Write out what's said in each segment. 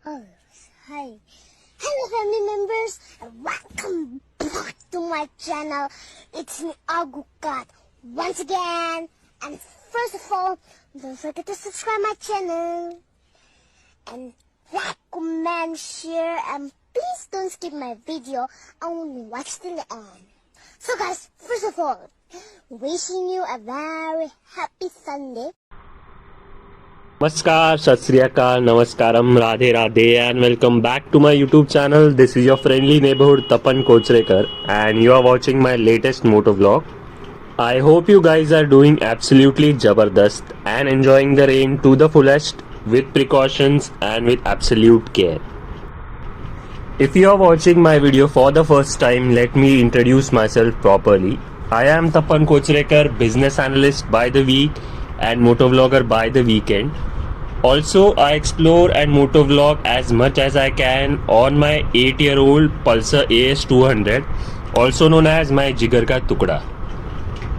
Oh, hi. Hello family members and welcome back to my channel. It's me Agukat once again, and first of all, don't forget to subscribe my channel and like, comment, share, and please don't skip my video, only watch till the end. So guys, first of all, wishing you a very happy Sunday. नमस्कार, सत श्री अकाल, नमस्कारम, Radhe Radhe and welcome back to my YouTube channel. This is your friendly neighborhood Tapan Kochrekar and you are watching my latest moto vlog. I hope you guys are doing absolutely jabardast and enjoying the rain to the fullest with precautions and with absolute care. If you are watching my video for the first time, let me introduce myself properly. I am Tapan Kochrekar, business analyst by the week and motovlogger by the weekend. Also, I explore and motovlog as much as I can on my 8-year-old Pulsar AS200, also known as my Jigar ka Tukda.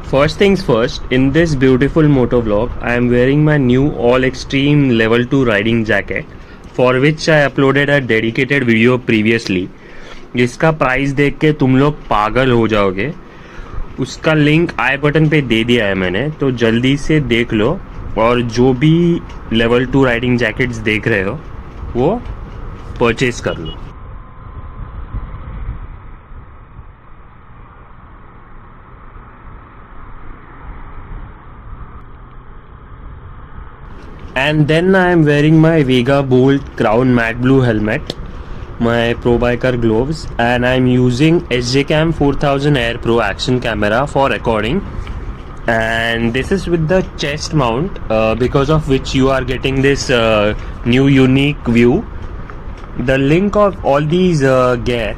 First things first, in this beautiful motovlog, I am wearing my new All Extreme Level 2 riding jacket, for which I uploaded a dedicated video previously. जिसका price देख के तुम लोग पागल हो जाओगे. उसका link आई button पे दे दिया है मैंने, तो जल्दी से देख लो और जो भी लेवल 2 राइडिंग जैकेट्स देख रहे हो वो परचेज कर लो. And then I am wearing my Vega Bolt Crown Matte Blue helmet, my Pro Biker gloves, and I am using SJCam 4000 Air Pro action camera for recording. And this is with the chest mount, because of which you are getting this new unique view. The link of all these gear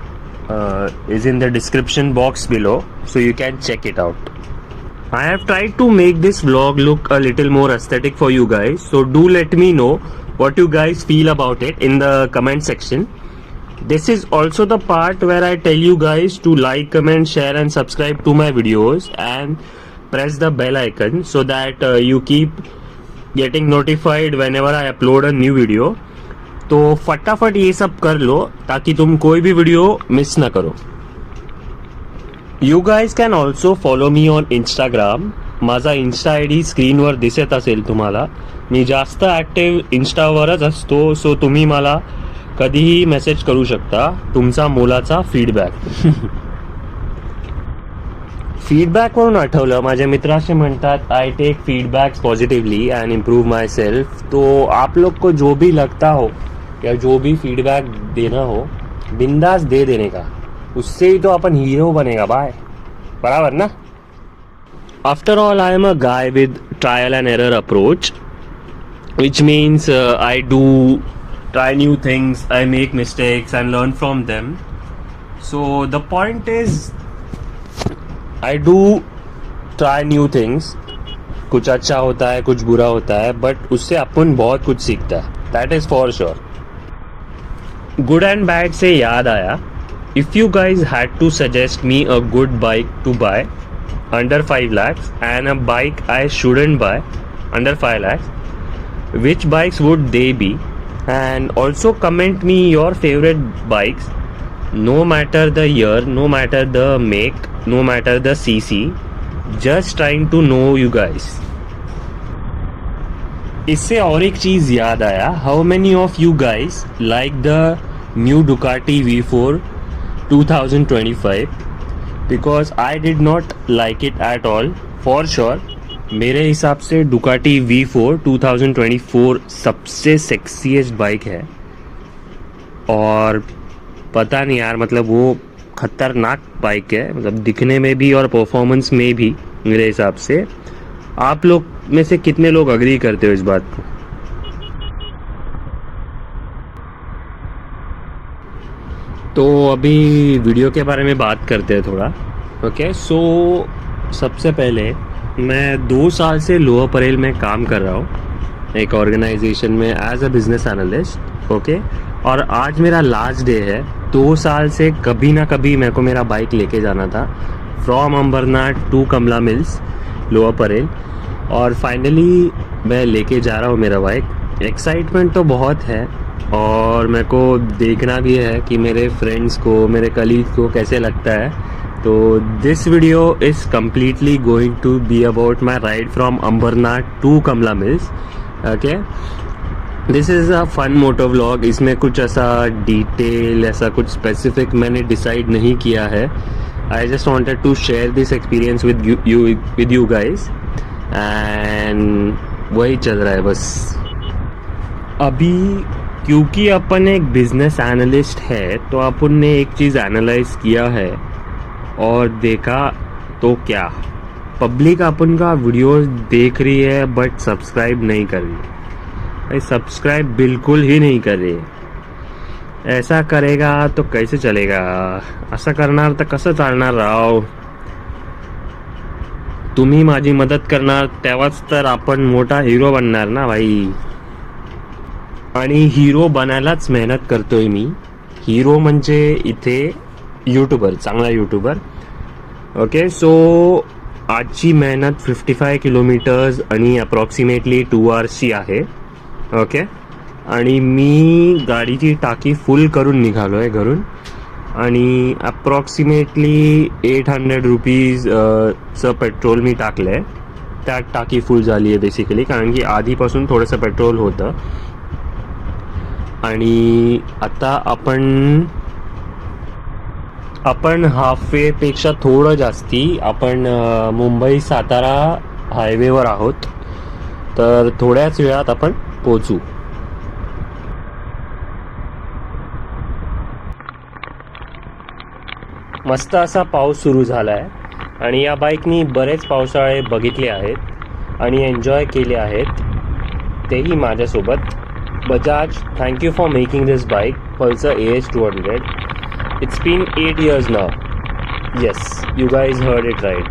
is in the description box below, so you can check it out. I have tried to make this vlog look a little more aesthetic for you guys, so do let me know what you guys feel about it in the comment section. This is also the part where I tell you guys to like, comment, share and subscribe to my videos and press the bell icon so that you keep getting notified whenever I upload a new video. तो फटाफट ये सब कर लो ताकि तुम कोई भी video miss ना करो. You guys can also follow me on Instagram. माझा इन्स्टा आयडी स्क्रीनवर दिसत असेल तुम्हाला. मी जास्त ऍक्टिव्ह इन्स्टावरच असतो, सो तुम्ही मला कधीही मेसेज करू शकता तुमचा मोलाचा फीडबॅक. फीडबॅक म्हणून आठवलं, माझे मित्र असे म्हणतात I take feedbacks positively and improve my self. तो आप लोग को जो भी लगता हो या जो भी फीडबैक देना हो, बिंदास दे देने का. उससे ही तो अपन हीरो बनेगा भाई, बराबर ना. After all I am a guy with trial and error approach, which means I do try new things, I make mistakes and learn from them. So the point is I do try new things. कुछ अच्छा होता है, कुछ बुरा होता है, but उससे अपन बहुत कुछ सीखता है. That is for sure. Good and bad से याद आया, if you guys had to suggest me a good bike to buy under 5 lakhs and a bike I shouldn't buy under 5 lakhs, which bikes would they be? And also comment me your favorite bikes, no matter the year, no matter the make, no matter the cc. Just trying to know you guys. इससे और एक चीज याद आया, how many of you guys like the new Ducati V4 2025? Because I did not like it at all. For sure मेरे हिसाब से Ducati V4 2024 सबसे सेक्सीएस्ट बाइक है. और पता नहीं यार, मतलब वो खतरनाक बाइक है, मतलब दिखने में भी और परफॉर्मेंस में भी मेरे हिसाब से. आप लोग में से कितने लोग अग्री करते हो इस बात को? तो अभी वीडियो के बारे में बात करते हैं थोड़ा. ओके, सो सबसे पहले मैं 2 साल से लोअर परेल में काम कर रहा हूँ एक ऑर्गेनाइजेशन में as a business analyst. Okay, और आज मेरा लास्ट डे है. 2 साल से कभी ना कभी मेरे को मेरा बाइक लेके जाना था from Ambarnath to Kamala Mills Lower Parel, और फाइनली मैं लेके जा रहा हूँ मेरा बाइक. एक्साइटमेंट तो बहुत है और मेरे को देखना भी है कि मेरे फ्रेंड्स को, मेरे कलीग को कैसे लगता है. तो this video is completely going to be about my ride from Ambarnath to Kamala Mills. Okay, this is a fun moto vlog. इसमें कुछ ऐसा डिटेल, ऐसा कुछ स्पेसिफिक मैंने डिसाइड नहीं किया है. I just wanted to share this experience with you guys, and वही चल रहा है बस. अभी क्योंकि अपन एक बिजनेस एनालिस्ट है, तो अपन ने एक चीज़ एनालाइज किया है और देखा तो क्या, पब्लिक अपन का वीडियो देख रही है बट सब्सक्राइब नहीं कर रही. भाई सब्सक्राइब बिल्कुल ही नहीं कर रही. ऐसा करेगा तो कैसे चलेगा? असं करणार तर कसं चालणार राव? तुम्ही माझी मदत करणार तेव्हाच तर आपण मोठा हिरो बनणार ना भाई. आणि हिरो बनायलाच मेहनत करतोय मी. हिरो म्हणजे इथे यूट्यूबर, चांगला यूट्यूबर. ओके, सो आजची मेहनत 55 किलोमीटर्स आणि अप्रॉक्सिमेटली 2 आवर्सची आहे. ओके, आणि मी गाडीची टाकी फुल करून निघालो आहे घरून, आणि अप्रॉक्सिमेटली 800 रुपीज चं पेट्रोल मी टाकलं आहे. त्यात टाकी फुल झाली आहे बेसिकली, कारण की आधीपासून थोडंसं पेट्रोल होतं. आणि आता आपण हाफवेपेक्षा थोडं जास्ती आपण मुंबई सातारा हायवेवर आहोत. तर थोड्याच वेळात आपण पोचू. मस्त असा पाऊस सुरू झाला आहे, आणि या बाईकनी बरेच पावसाळे बघितले आहेत आणि एन्जॉय केले आहेत, तेही माझ्यासोबत. Bajaj, thank you for making this bike Pulsar AS200. It's been 8 years now. Yes, you guys heard it right.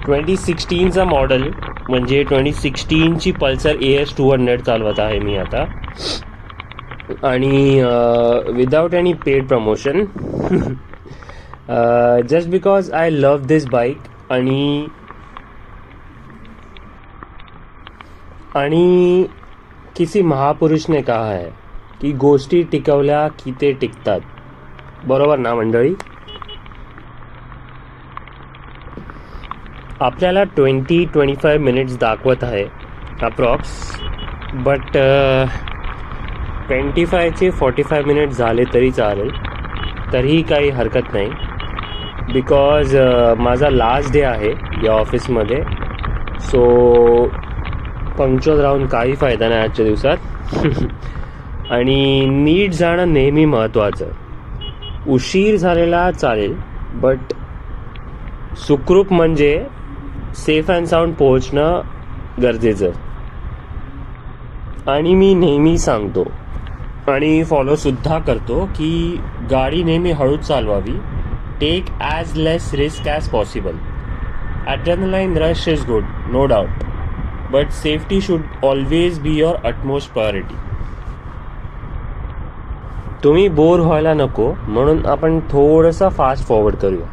2016चा मॉडेल, म्हणजे 2016ची पल्सर AS200 चालवत आहे मी आता. आणि without any paid promotion, just because I love this bike. आणि किसी महापुरुष ने कहा है की गोष्टी टिकवल्या की ते टिकतात. बरोबर ना मंडळी? आपल्याला 20-25 मिनिट्स दाखवत आहे अप्रॉक्स, बट 25चे 45 मिनिट्स झाले तरी चालेल, तरीही काही हरकत नाही. बिकॉज माझा लास्ट डे आहे या ऑफिसमध्ये. सो पंक्च्युअल राहून काही फायदा नाही आजच्या दिवसात. आणि नीट जाणं नेहमी महत्त्वाचं. उशीर झालेला चालेल, बट सुखरूप म्हणजे सेफ अँड साऊंड पोहोचणं गरजेचं. आणि मी नेहमी सांगतो आणि फॉलोसुद्धा करतो की गाडी नेहमी हळूच चालवावी. Take as less risk as possible. Adrenaline rush is good, no doubt, but safety should always be your utmost priority. तुम्ही बोर व्हायला नको म्हणून आपण थोडंसं फास्ट फॉरवर्ड करूया.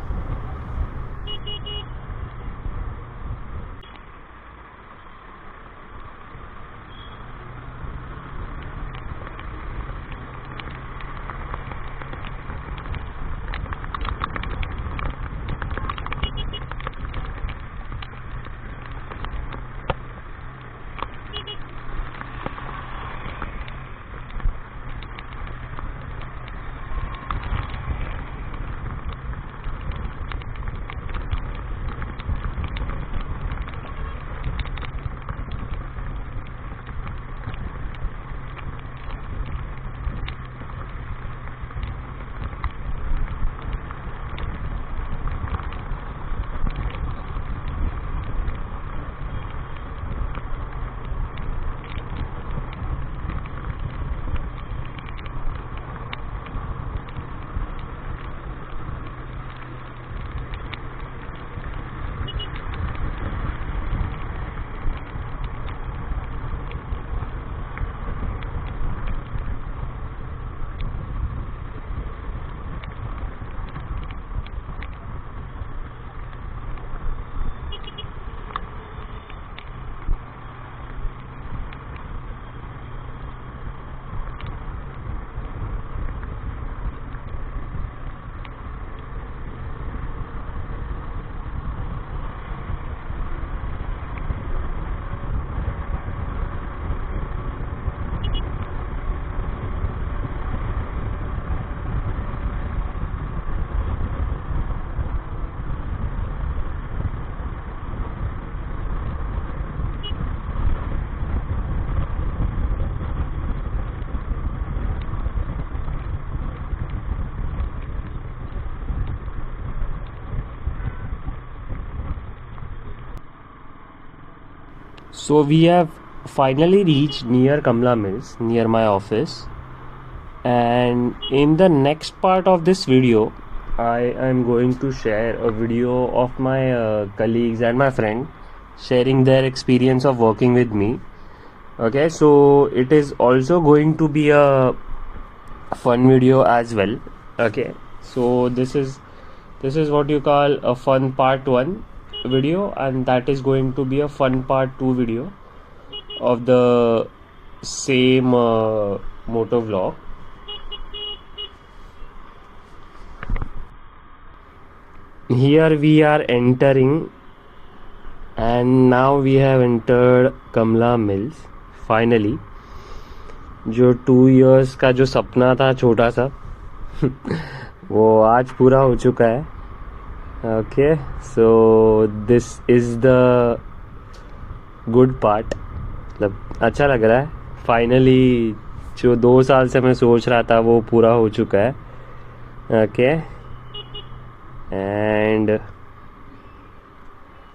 So we have finally reached near Kamla Mills, near my office, and in the next part of this video I am going to share a video of my colleagues and my friend sharing their experience of working with me. Okay, so it is also going to be a fun video as well. Okay, so this is what you call a fun part 1 video, and that is going to be a fun part 2 video of the same moto vlog. Here we are entering, and now we have entered Kamla Mills finally. जो 2 years का जो सपना था छोटा सा वो आज पूरा हो चुका है. Okay, so this is the good part. मतलब अच्छा लग रहा है. फाइनली जो 2 साल से मैं सोच रहा था वो पूरा हो चुका है. Okay, and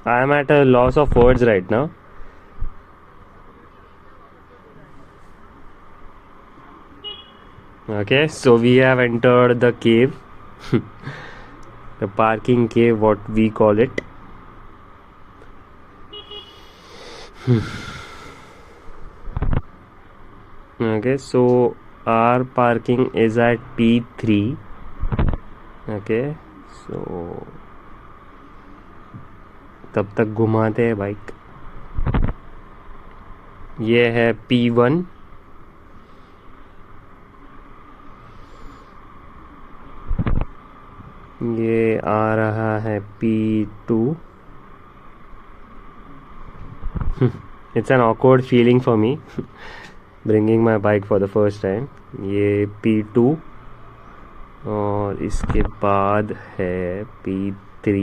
I am at a loss of words right now. Okay, so we have entered the cave, the parking cave, what we call it. Okay, so our parking is at P3. Okay, so तब तक घुमाते हैं bike. ये है P1. ये आ रहा है P2. It's an awkward feeling for me bringing my bike for the first time. ये P2 और इसके बाद है P3.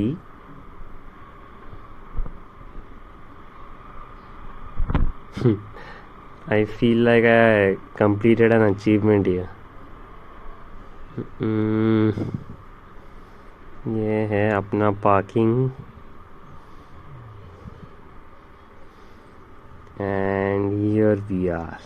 I feel like I completed an achievement here. ये है अपना parking, and here we are.